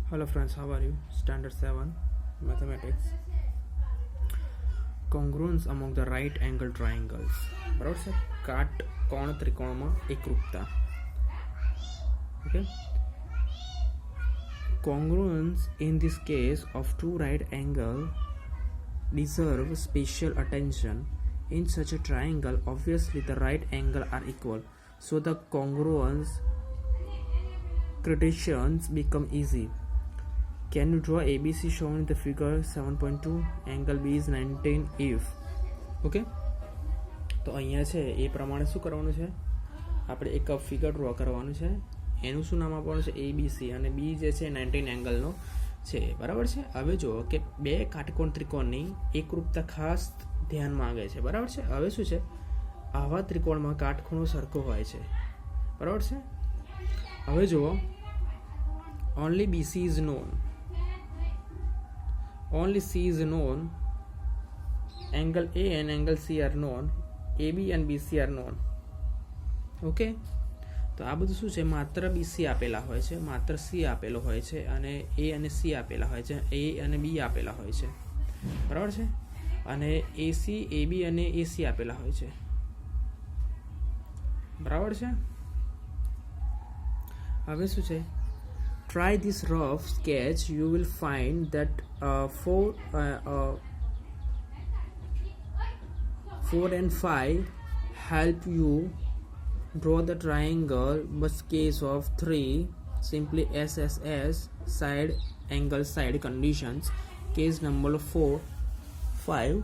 Hello friends, how are you? Standard 7 Mathematics. Congruence among the right angle triangles. બરાબર છે. કાટકોણ ત્રિકોણમાં એકરૂપતા. Okay. Congruence in this case of two right angle deserve special attention. In such a triangle, obviously the right angle are equal, so the congruence criticisms become easy. Can you draw ABC shown in the figure 7.2? Angle B is 19 if. Okay, તો અહીંયા છે એ પ્રમાણે શું કરવાનું છે, આપણે એક figure draw કરવાનું છે. એનું શું નામ આપવાનું છે? ABC, અને બી જે છે 19 એંગલનો છે. બરાબર છે. હવે જુઓ કે બે કાટકોણ ત્રિકોણની એકરૂપતા ખાસ ધ્યાન માંગે છે. બરાબર છે. હવે શું છે, આવા ત્રિકોણમાં કાટખૂણો સરખો હોય છે. બરાબર છે. હવે જુઓ, only BC is known, only C is known, angle A and angle C are known, AB and BC are known. Okay, તો આ બધું શું છે, માત્ર BC આપેલા હોય છે, માત્ર C આપેલો હોય છે, અને A અને C આપેલા હોય છે, A અને B આપેલા હોય છે. બરાબર છે. અને AC, AB અને AC આપેલા હોય છે. બરાબર છે. હવે શું છે, try this rough sketch. You will find that 4 and 5 help you draw the triangle, but case of 3 simply SSS, side angle side conditions. Case number 4, 5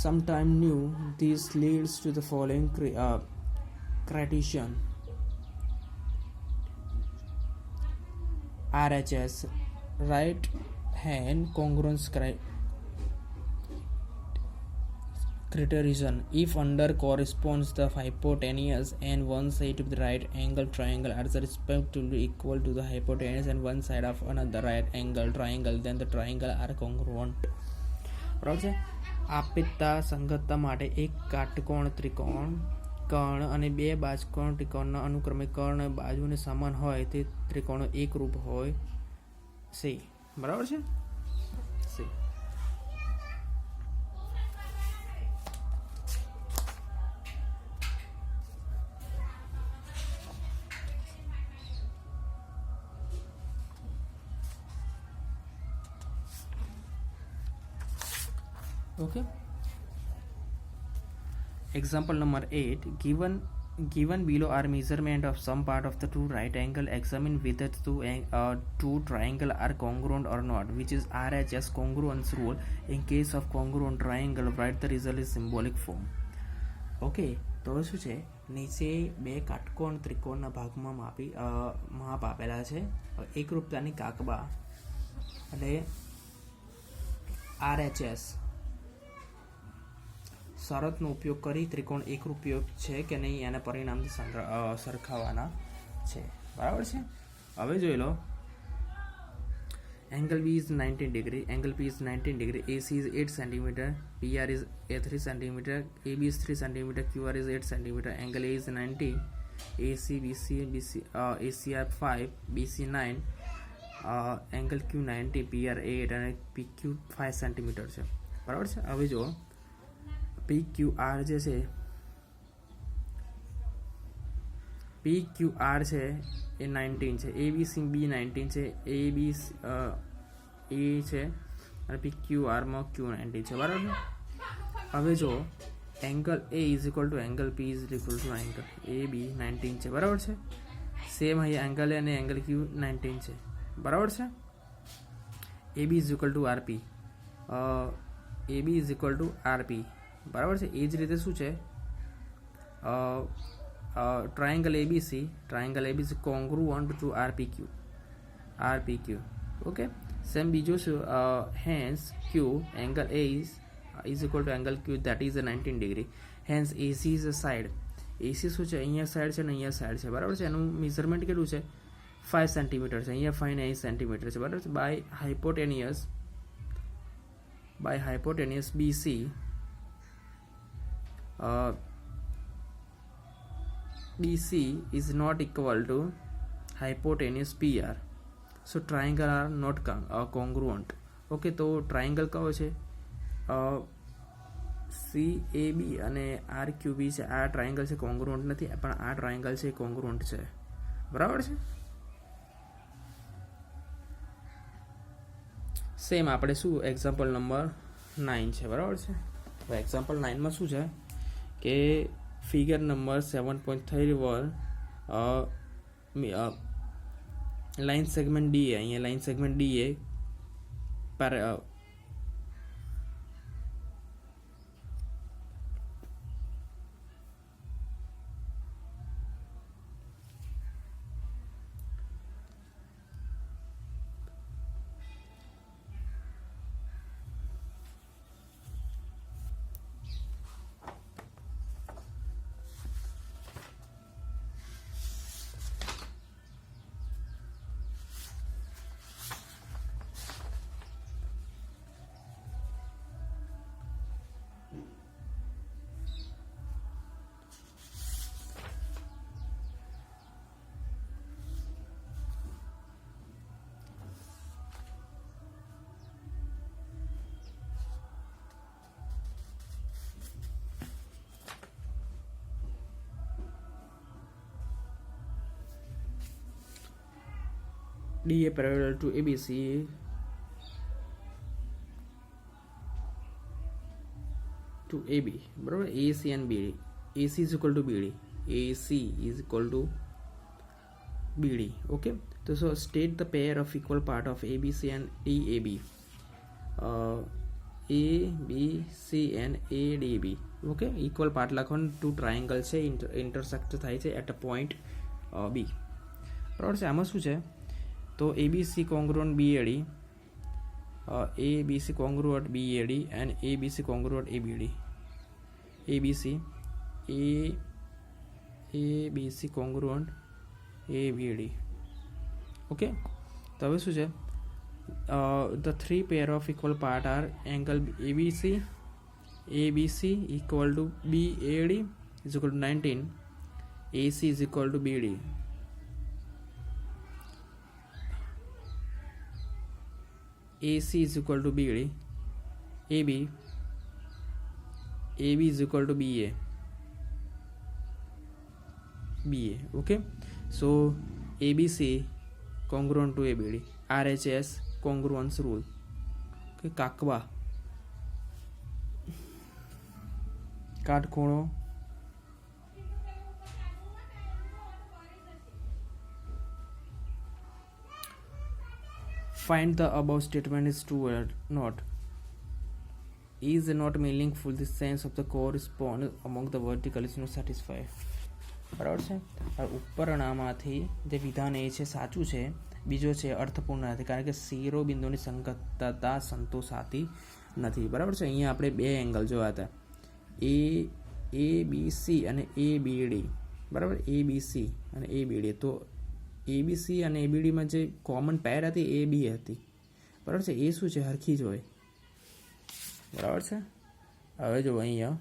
sometime new. This leads to the following criterion. RHS, right hand congruence criterion. If under corresponds the hypotenuse and one side of the right angle triangle are respectively equal to the hypotenuse and one side of another right angle triangle, then the triangle are congruent. બરાબર છે. આપેતા સંગતતા માટે એક કાટકોણ ત્રિકોણ કર્ણ અને બે બાજકોણ ત્રિકોણના અનુક્રમે કર્ણ બાજુને સમાન હોય તે ત્રિકોણો એકરૂપ હોય છે. બરાબર છે. C. Okay. Example number 8. Given below are measurement of some part of the two right angle. Examine whether two triangle are congruent or not, which is RHS congruence rule. In case of congruent triangle, write the result in symbolic form. Okay, તો શું છે, નીચે બે કાટકોણ ત્રિકોણના ભાગમાં માપ આપેલા છે. એકરૂપતાની કાકબા એટલે RHS શરતનો ઉપયોગ કરી ત્રિકોણ એકરૂપ છે કે નહીં એના પરિણામથી સરખાવવાના છે. બરાબર છે. હવે જોઈ લો, angle B is 19 degree, angle P is 19 degree, AC is 8 cm, PR is 3 cm, AB is 3 cm, QR is 8 cm, angle A is 90, AC, AC are 5, BC 9, angle Q 90, PR 8 અને PQ 5 cm છે. બરાબર છે. હવે જુઓ, PQR જે છે, PQR છે એ 19 છે, ABCB 19 છે, AB A છે અને PQR માં Q19 છે. બરાબર. હવે જો angle A is equal to angle P is equal to angle AB 19 છે. બરાબર છે. સેમ અહીંયા એંગલ A અને એંગલ Q 19 છે. બરાબર છે. AB is equal to RP, AB is equal to RP. બરાબર છે. એ જ રીતે શું છે, triangle ABC congruent to RPQ. Okay. Same બીજું શું, hence Q angle A is equal to angle Q, that is 19 degree. Hence AC is a side. AC શું છે, અહીંયા સાઇડ છે ને અહીંયા સાઇડ છે. બરાબર છે. એનું મેઝરમેન્ટ કેટલું છે, 5 સેન્ટીમીટર છે. અહીંયા 5 ને 8 સેન્ટીમીટર છે. બરાબર છે. By hypotenuse BC BC is not equal to hypotenuse PR. So triangle are not congruent. Okay, તો ટ્રાયંગલ કયો છે? CAB અને RQB છે. આ ટ્રાયંગલ છે કોંગ્રુઅન્ટ નથી, પણ આ ટ્રાયંગલ છે કોંગ્રુઅન્ટ છે. બરાબર છે. સેમ આપણે શું એક્ઝામ્પલ નંબર 9 છે. બરાબર છે. તો એક્ઝામ્પલ 9માં શું છે કે figure number 7.31 line segment D A, અહીંયા line segment D A DA parallel to ABC to AB. બરાબર, AC and BD. AC is equal to BD. AC is equal to BD. Okay, so state the pair of equal part of ABC and DAB. ABC and ADB. Okay, equal part લખવાનું. Two triangle છે, intersect થાય છે at a point B. બરાબર છે. આમાં શું છે તો ABC congruent BAD, ABC congruent BAD and ABC congruent ABD. ABC congruent ABD. Okay, તો હવે શું છે the three pair of equal part are angle ABC equal to BAD is equal to 19, AC is equal to BD. AC is equal to BD, AB is equal to BA. Okay, so ABC congruent to ABD, RHS congruence rule. Okay, Kakwa કાટખૂણો find the above statement is true or not. Is not meaningful. The sense of the correspond among the vertical is not satisfied. બરાબર છે. ઉપરણામાંથી જે વિધાન એ છે સાચું છે, બીજો છે અર્થપૂર્ણ નથી કારણ કે શિરોબિંદુની સંગતતા સંતોષાતી નથી. બરાબર છે. અહીંયા આપણે બે એંગલ જોયા હતા, ABC અને ABD. બરાબર, ABC અને ABD. તો ABC અને ABDમાં જે કોમન પેર હતી એ AB હતી. બરાબર છે. એ શું છે હરખી જ હોય. બરાબર છે. હવે જો અહીંયા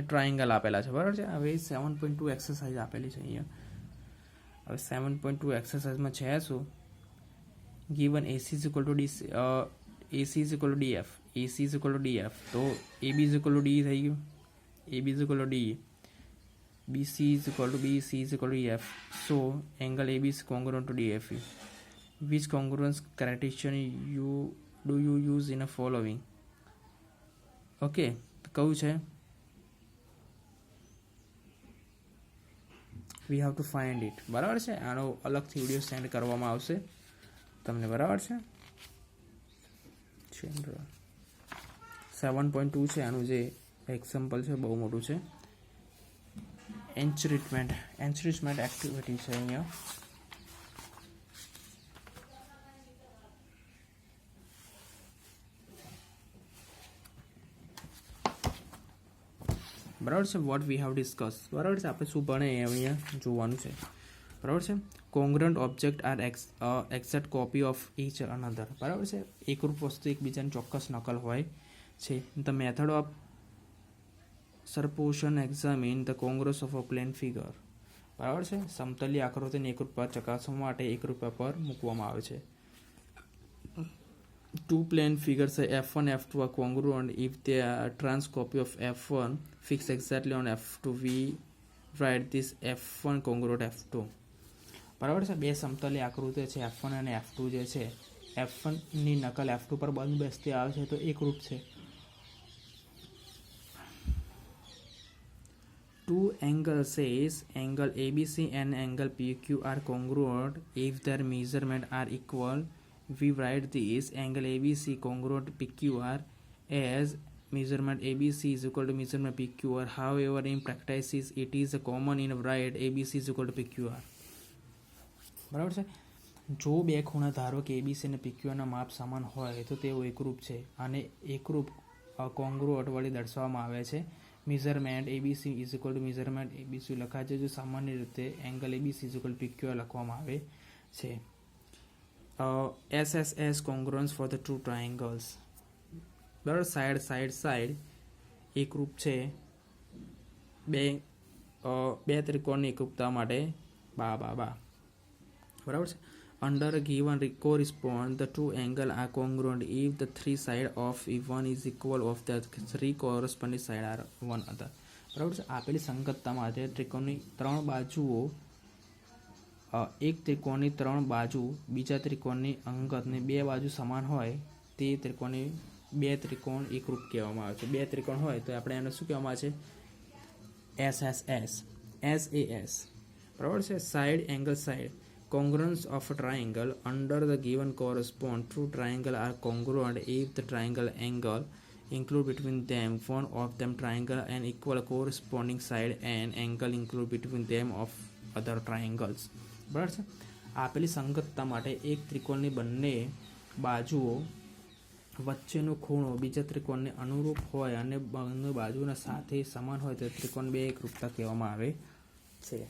ટ્રાયંગલ આપેલા છે. બરાબર છે. હવે 7.2 એક્સરસાઇઝ આપેલી છે અહીંયા. હવે 7.2 એક્સરસાઇઝમાં છે શું, given AC is equal to DC, AC is equal to DF, AC is equal to DF, તો AB is equal to D થઈ ગયું, AB is equal to D, BC is equal to BC is equal to EF, so angle AB is congruent to DFE. Which congruence criterion do you use in a following? Okay, કહું છે we have to find it. બરાબર છે. આનો અલગથી video send કરવામાં આવશે તમને. બરાબર છે. 7.2 છે આનું જે એક્ઝામ્પલ છે, બહુ મોટું છે. એન્ચરિચમેન્ટ એક્ટિવિટી છે અહીંયા. બરાબર છે. What we have discuss. બરાબર છે. આપણે શું ભણે અહીંયા જોવાનું છે. બરાબર છે. Congruent object are exact copy of each another. બરાબર છે. એકરૂપ વસ્તુ એકબીજાની ચોક્કસ નકલ હોય છે. The method of superposition examine the congruence of a plane figure. બરાબર છે. સમતલીય આકૃતિની એકરૂપતા ચકાસવા માટે એકરૂપતા પર મૂકવામાં આવે છે. Two plane figures F1 F2 are congruent if they are trans copy of F1 fixed exactly on F2. We write this F1 congruent F2. બરાબર છે. બે સમતલીય આકૃતિઓ છે F1 અને F2 જે છે, F1 ની નકલ F2 પર બંધ બેસતી આવે છે તો એકરૂપ છે. Two angles says angle ABC and angle PQ are congruent if their measurement are equal. We write this angle ABC congruent PQR as measurement ABC is equal to measurement PQR. However, in practice it is common in write ABC is equal to PQR. બરાબર છે. જો બે ખૂણા ધારો કે ABC અને PQRના માપ સમાન હોય તો તેઓ એકરૂપ છે અને એકરૂપ કોંગ્રુઅન્ટ વડે દર્શાવવામાં આવે છે. Measurement ABC is equal two measurement ABC લખાય છે જો સામાન્ય રીતે angle ABC is equal two PQR લખવામાં આવે છે. SSS congruence for the two triangles. બરાબર, સાઈડ એકરૂપ છે. બે ત્રિકોણની એકરૂપતા માટે બરાબર છે. Under a given correspond the two angles are congruent if the three sides of one is equal of the three corresponding sides are one other. બરાબર છે. આપેલી સંગતતા માટે ત્રિકોણની ત્રણ બાજુઓ એક ત્રિકોણની ત્રણ બાજુ બીજા ત્રિકોણની અંગતને બે બાજુ સમાન હોય તે ત્રિકોણની બે ત્રિકોણ એકરૂપ કહેવામાં આવે છે. બે ત્રિકોણ હોય તો આપણે એને શું કહેવામાં આવે છે? SSS. SAS. બરાબર છે. Side angle side congruence of a triangle under the given correspond two triangle are congruent if the triangle angle include between them one of them triangle and equal corresponding side and angle include between them of other triangles. બરાબર છે. આપેલી સંગતતા માટે એક ત્રિકોણની બંને બાજુઓ વચ્ચેનો ખૂણો બીજા ત્રિકોણને અનુરૂપ હોય અને બંને બાજુના સાથે સમાન હોય તો ત્રિકોણ બે એકરૂપતા કહેવામાં આવે છે.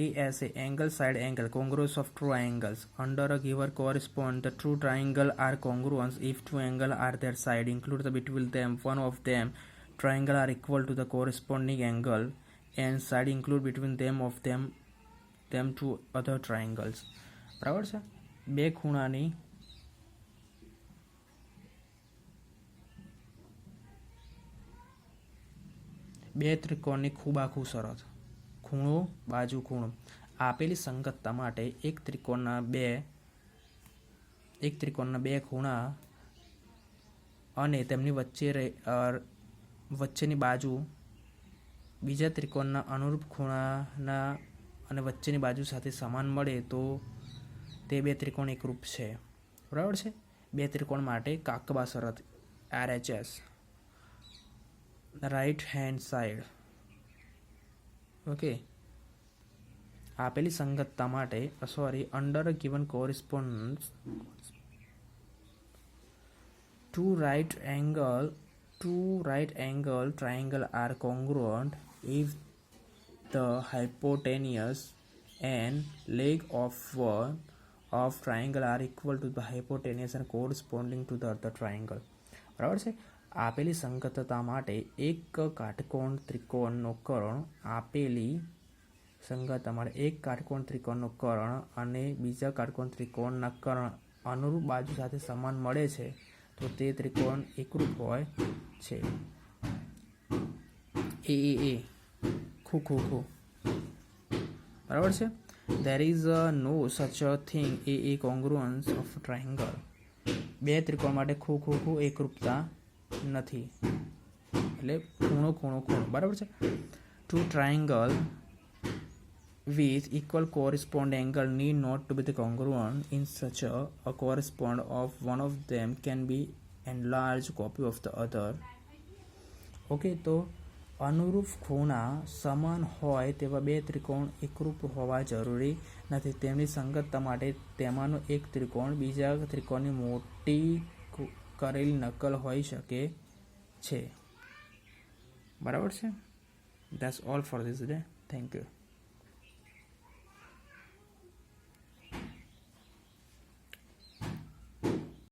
ASA angle side angle congruence of two angles under a given correspond the two triangle are congruent if two angle are their side include the between them one of them triangle are equal to the corresponding angle and side include between them of them two other triangles. બરાબર છે. બે ખૂણાની બે ત્રિકોણની ખૂબાખૂ શરત ખૂણો બાજુ ખૂણો આપેલી સંગતતા માટે એક ત્રિકોણના બે ખૂણા અને તેમની વચ્ચેની બાજુ બીજા ત્રિકોણના અનુરૂપ ખૂણાના અને વચ્ચેની બાજુ સાથે સમાન મળે તો તે બે ત્રિકોણ એકરૂપ છે. બરાબર છે. બે ત્રિકોણ માટે કાકબા શરત RHS. Right hand side. Okay. આપેલી સંગતતા માટે under given correspondence two right angle triangle are congruent if the hypotenuse and leg of one of triangle are equal to the hypotenuse and corresponding to the other triangle. બરાબર છે. આપેલી સંગતતા માટે એક કાટકોણ ત્રિકોણનો કર્ણ આપેલી સંગતતા માટે એક કાટકોણ ત્રિકોણનો કર્ણ અને બીજા કાટકોણ ત્રિકોણના કર્ણ અનુરૂપ બાજુ સાથે સમાન મળે છે તો તે ત્રિકોણ એકરૂપ હોય છે. AAA ખૂ. બરાબર છે. there is no such a thing AA congruence of triangle. બે ત્રિકોણ માટે ખૂ એકરૂપતા નથી એટલે ખૂણો. બરાબર છે. two triangle with equal correspond angle need not to be the congruent in such a correspond of one of them can be enlarged copy of the other. Okay. તો અનુરૂપ ખૂણા સમાન હોય તેવા બે ત્રિકોણ એકરૂપ હોવા જરૂરી નથી. તેમની સંગતતા માટે તેમાંનો એક ત્રિકોણ બીજા ત્રિકોણની મોટી કરેલી નકલ હોઈ શકે છે. બરાબર છે. That's all for this day. Thank you.